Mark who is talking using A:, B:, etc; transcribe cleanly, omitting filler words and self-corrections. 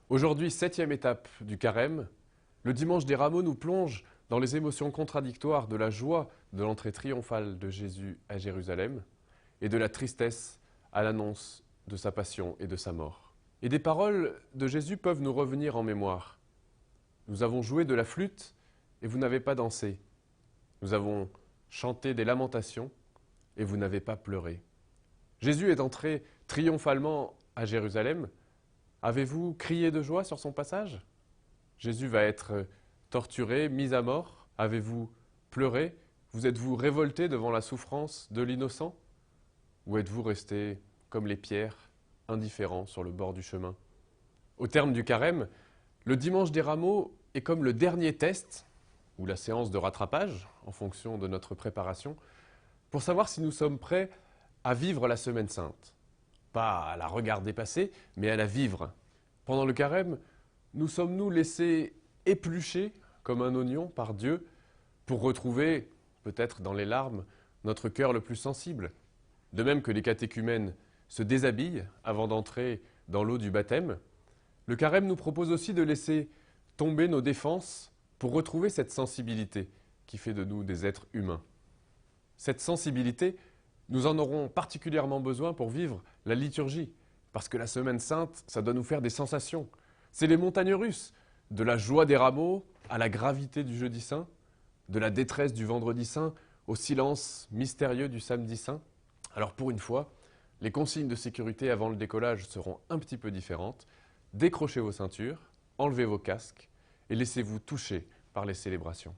A: Aujourd'hui, 7e étape du carême, le dimanche des Rameaux nous plonge dans les émotions contradictoires de la joie de l'entrée triomphale de Jésus à Jérusalem et de la tristesse à l'annonce de sa passion et de sa mort. Et des paroles de Jésus peuvent nous revenir en mémoire. Nous avons joué de la flûte et vous n'avez pas dansé. Nous avons chanté des lamentations et vous n'avez pas pleuré. Jésus est entré triomphalement à Jérusalem. Avez-vous crié de joie sur son passage? Jésus va être torturé, mis à mort. Avez-vous pleuré? Vous êtes-vous révolté devant la souffrance de l'innocent? Ou êtes-vous resté comme les pierres, indifférents sur le bord du chemin? Au terme du carême, le dimanche des Rameaux est comme le dernier test, ou la séance de rattrapage, en fonction de notre préparation, pour savoir si nous sommes prêts à vivre la Semaine Sainte. Pas à la regarder passer, mais à la vivre. Pendant le carême, nous sommes-nous laissés éplucher comme un oignon par Dieu pour retrouver, peut-être dans les larmes, notre cœur le plus sensible? De même que les catéchumènes se déshabillent avant d'entrer dans l'eau du baptême, le carême nous propose aussi de laisser tomber nos défenses pour retrouver cette sensibilité qui fait de nous des êtres humains. Cette sensibilité, nous en aurons particulièrement besoin pour vivre la liturgie, parce que la Semaine Sainte, ça doit nous faire des sensations. C'est les montagnes russes, de la joie des Rameaux à la gravité du Jeudi Saint, de la détresse du Vendredi Saint au silence mystérieux du Samedi Saint. Alors pour une fois, les consignes de sécurité avant le décollage seront un petit peu différentes. Décrochez vos ceintures, enlevez vos casques et laissez-vous toucher par les célébrations.